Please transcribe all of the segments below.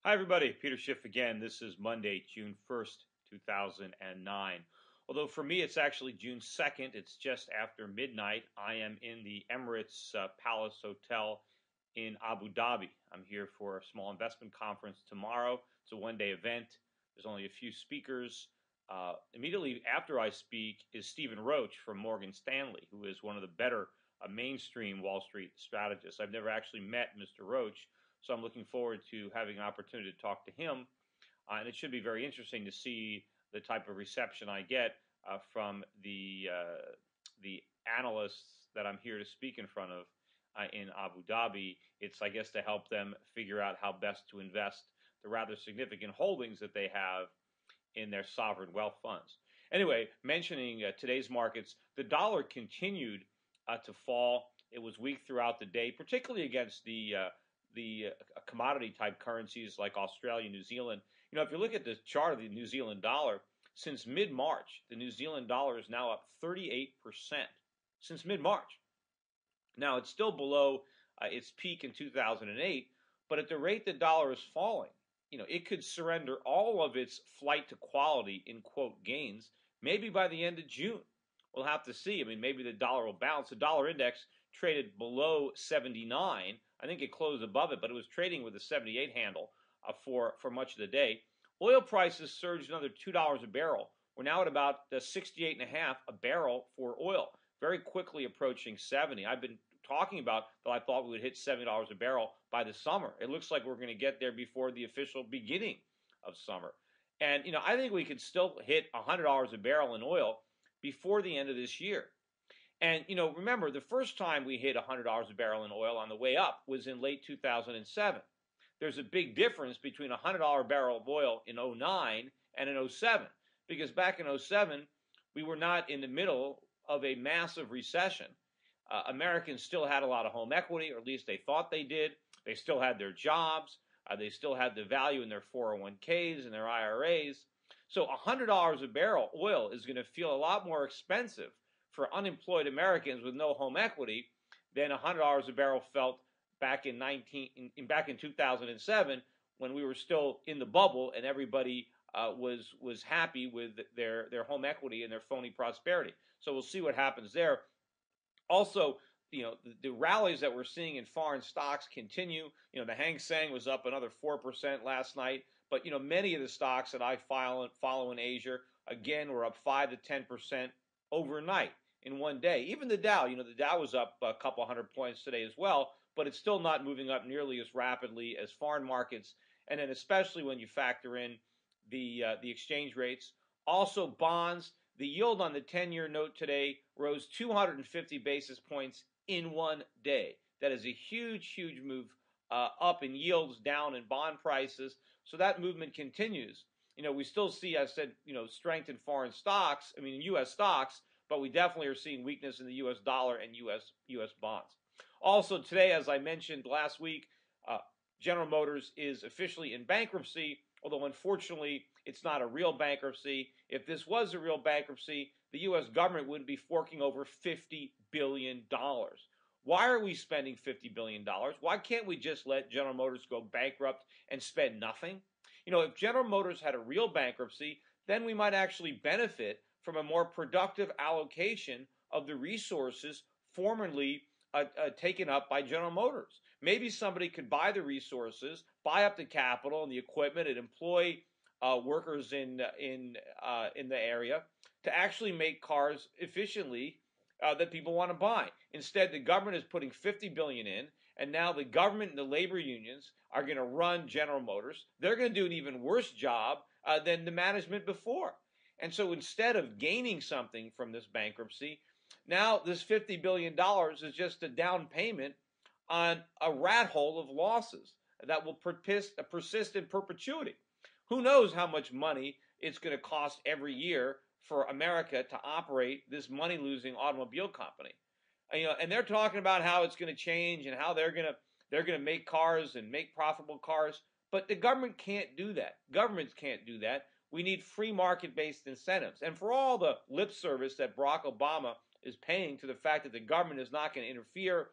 Hi, everybody. Peter Schiff again. This is Monday, June 1st, 2009. Although for me, it's actually June 2nd. It's just after midnight. I am in the Emirates Palace Hotel in Abu Dhabi. I'm here for a small investment conference tomorrow. It's a one-day event. There's only a few speakers. Immediately after I speak is Stephen Roach from Morgan Stanley, who is one of the better mainstream Wall Street strategists. I've never actually met Mr. Roach, so I'm looking forward to having an opportunity to talk to him. And it should be very interesting to see the type of reception I get from the analysts that I'm here to speak in front of in Abu Dhabi. It's, I guess, to help them figure out how best to invest the rather significant holdings that they have in their sovereign wealth funds. Anyway, mentioning today's markets, the dollar continued to fall. It was weak throughout the day, particularly against the commodity type currencies like Australia, New Zealand. You know, if you look at the chart of the New Zealand dollar, since mid-March, the New Zealand dollar is now up 38% since mid-March. Now, it's still below its peak in 2008, but at the rate the dollar is falling, you know, it could surrender all of its flight to quality in quote gains maybe by the end of June. We'll have to see. I mean, maybe the dollar will bounce. The dollar index traded below 79. I think it closed above it, but it was trading with a 78 handle for much of the day. Oil prices surged another $2 a barrel. We're now at about 68.5 a barrel for oil, very quickly approaching 70. I've been talking about that I thought we would hit $70 a barrel by the summer. It looks like we're going to get there before the official beginning of summer. And, you know, I think we could still hit $100 a barrel in oil before the end of this year. And, you know, remember, the first time we hit $100 a barrel in oil on the way up was in late 2007. There's a big difference between a $100 barrel of oil in 09 and in 07, because back in 07, we were not in the middle of a massive recession. Americans still had a lot of home equity, or at least they thought they did. They still had their jobs. They still had the value in their 401ks and their IRAs. So $100 a barrel oil is going to feel a lot more expensive for unemployed Americans with no home equity than $100 a barrel felt back in 2007, when we were still in the bubble and everybody was happy with their home equity and their phony prosperity. So we'll see what happens there. Also, you know, the rallies that we're seeing in foreign stocks continue. You know, the Hang Seng was up another 4% last night, but you know, many of the stocks that I follow in Asia, again, were up 5 to 10% overnight in one day. Even the Dow, you know, the Dow was up a couple hundred points today as well, but it's still not moving up nearly as rapidly as foreign markets. And then especially when you factor in the exchange rates. Also, bonds. The yield on the 10-year note today rose 250 basis points in one day. That is a huge, huge move up in yields, down in bond prices. So that movement continues. You know, we still see, I said, you know, strength in foreign stocks, I mean, in U.S. stocks, but we definitely are seeing weakness in the U.S. dollar and U.S. bonds. Also today, as I mentioned last week, General Motors is officially in bankruptcy, although unfortunately it's not a real bankruptcy. If this was a real bankruptcy, the U.S. government wouldn't be forking over $50 billion. Why are we spending $50 billion? Why can't we just let General Motors go bankrupt and spend nothing? You know, if General Motors had a real bankruptcy, then we might actually benefit from a more productive allocation of the resources formerly taken up by General Motors. Maybe somebody could buy the resources, buy up the capital and the equipment, and employ workers in the area to actually make cars efficiently that people want to buy. Instead, the government is putting $50 billion in, and now the government and the labor unions are going to run General Motors. They're going to do an even worse job than the management before. And so instead of gaining something from this bankruptcy, now this $50 billion is just a down payment on a rat hole of losses that will persist in perpetuity. Who knows how much money it's going to cost every year for America to operate this money-losing automobile company. You know, and they're talking about how it's going to change and how they're going to make cars and make profitable cars, but the government can't do that. Governments can't do that. We need free market-based incentives. And for all the lip service that Barack Obama is paying to the fact that the government is not going to interfere,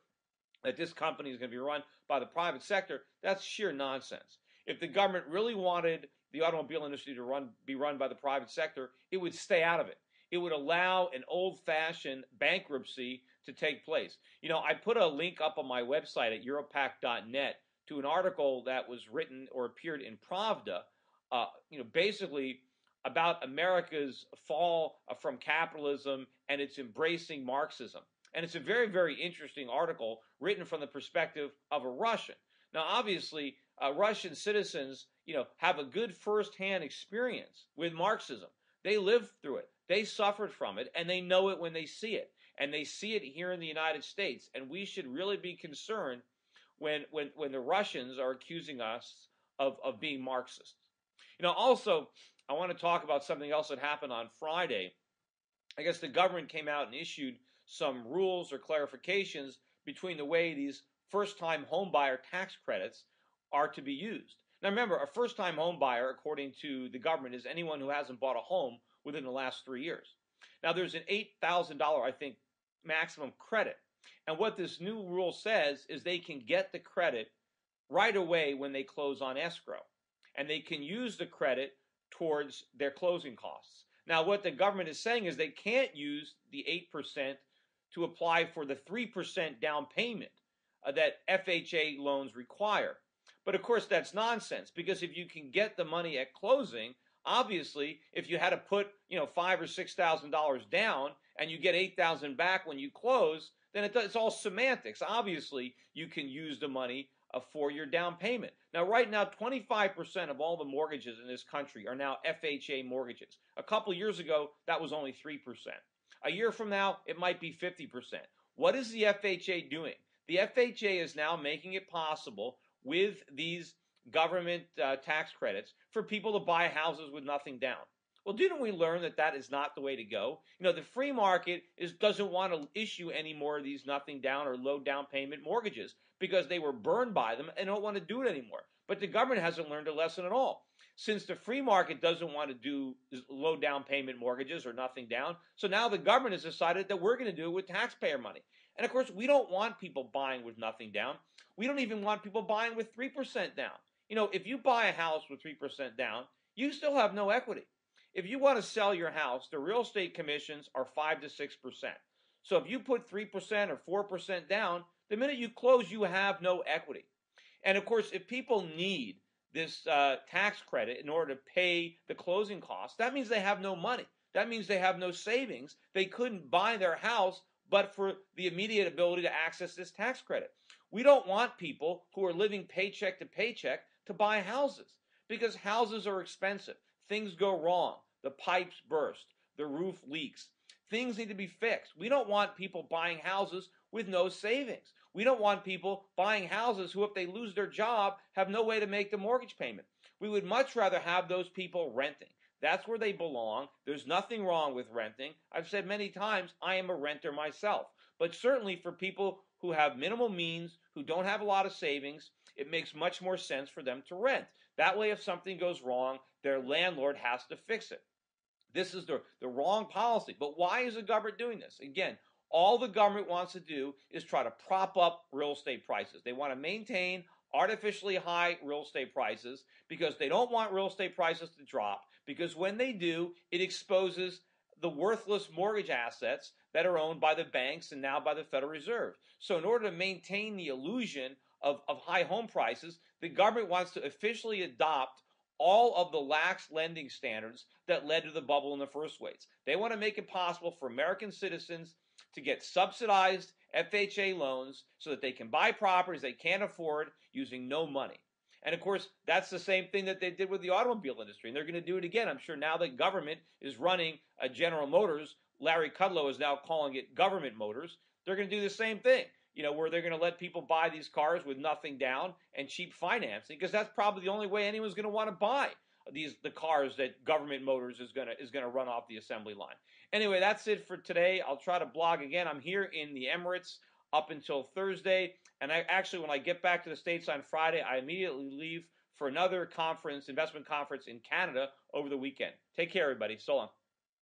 that this company is going to be run by the private sector, that's sheer nonsense. If the government really wanted the automobile industry to be run by the private sector, it would stay out of it. It would allow an old-fashioned bankruptcy to take place. I put a link up on my website at Europac.net to an article that was written or appeared in Pravda, basically about America's fall from capitalism and its embracing Marxism. And it's a very, very interesting article written from the perspective of a Russian. Now, obviously, Russian citizens, have a good firsthand experience with Marxism. They lived through it. They suffered from it, and they know it when they see it. And they see it here in the United States. And we should really be concerned when the Russians are accusing us of being Marxists. Also, I want to talk about something else that happened on Friday. I guess the government came out and issued some rules or clarifications between the way these first-time homebuyer tax credits are to be used. Now remember, a first-time homebuyer, according to the government, is anyone who hasn't bought a home within the last 3 years. Now there's an $8,000, I think, maximum credit. And what this new rule says is they can get the credit right away when they close on escrow. And they can use the credit towards their closing costs. Now what the government is saying is they can't use the 8% to apply for the 3% down payment that FHA loans require. But of course that's nonsense, because if you can get the money at closing, obviously if you had to put $5,000 or $6,000 down and you get $8,000 back when you close, then it's all semantics. Obviously you can use the money for your down payment. Now right now 25% of all the mortgages in this country are now FHA mortgages. A couple years ago that was only 3%. A year from now it might be 50%. What is the FHA doing? The FHA is now making it possible with these government tax credits for people to buy houses with nothing down. Well, didn't we learn that that is not the way to go? The free market doesn't want to issue any more of these nothing down or low down payment mortgages because they were burned by them and don't want to do it anymore. But the government hasn't learned a lesson at all. Since the free market doesn't want to do low down payment mortgages or nothing down, so now the government has decided that we're going to do it with taxpayer money. And of course, we don't want people buying with nothing down. We don't even want people buying with 3% down. If you buy a house with 3% down, you still have no equity. If you want to sell your house, the real estate commissions are 5 to 6%. So if you put 3% or 4% down, the minute you close, you have no equity. And of course, if people need this tax credit in order to pay the closing costs, that means they have no money. That means they have no savings. They couldn't buy their house but for the immediate ability to access this tax credit. We don't want people who are living paycheck to paycheck to buy houses, because houses are expensive. Things go wrong. The pipes burst. The roof leaks. Things need to be fixed. We don't want people buying houses with no savings. We don't want people buying houses who, if they lose their job, have no way to make the mortgage payment. We would much rather have those people renting. That's where they belong. There's nothing wrong with renting. I've said many times, I am a renter myself. But certainly for people who have minimal means, who don't have a lot of savings, it makes much more sense for them to rent. That way, if something goes wrong, their landlord has to fix it. This is the wrong policy. But why is the government doing this? Again, all the government wants to do is try to prop up real estate prices. They want to maintain artificially high real estate prices because they don't want real estate prices to drop, because when they do, it exposes the worthless mortgage assets that are owned by the banks and now by the Federal Reserve. So in order to maintain the illusion of high home prices, the government wants to officially adopt all of the lax lending standards that led to the bubble in the first place. They want to make it possible for American citizens to get subsidized FHA loans so that they can buy properties they can't afford using no money. And of course, that's the same thing that they did with the automobile industry, and they're going to do it again. I'm sure now that government is running General Motors, Larry Kudlow is now calling it Government Motors, they're going to do the same thing, where they're going to let people buy these cars with nothing down and cheap financing, because that's probably the only way anyone's going to want to buy the cars that Government Motors is going to run off the assembly line. Anyway, that's it for today. I'll try to blog again. I'm here in the Emirates up until Thursday, and when I get back to the States on Friday, I immediately leave for another conference, investment conference in Canada over the weekend. Take care, everybody. So long.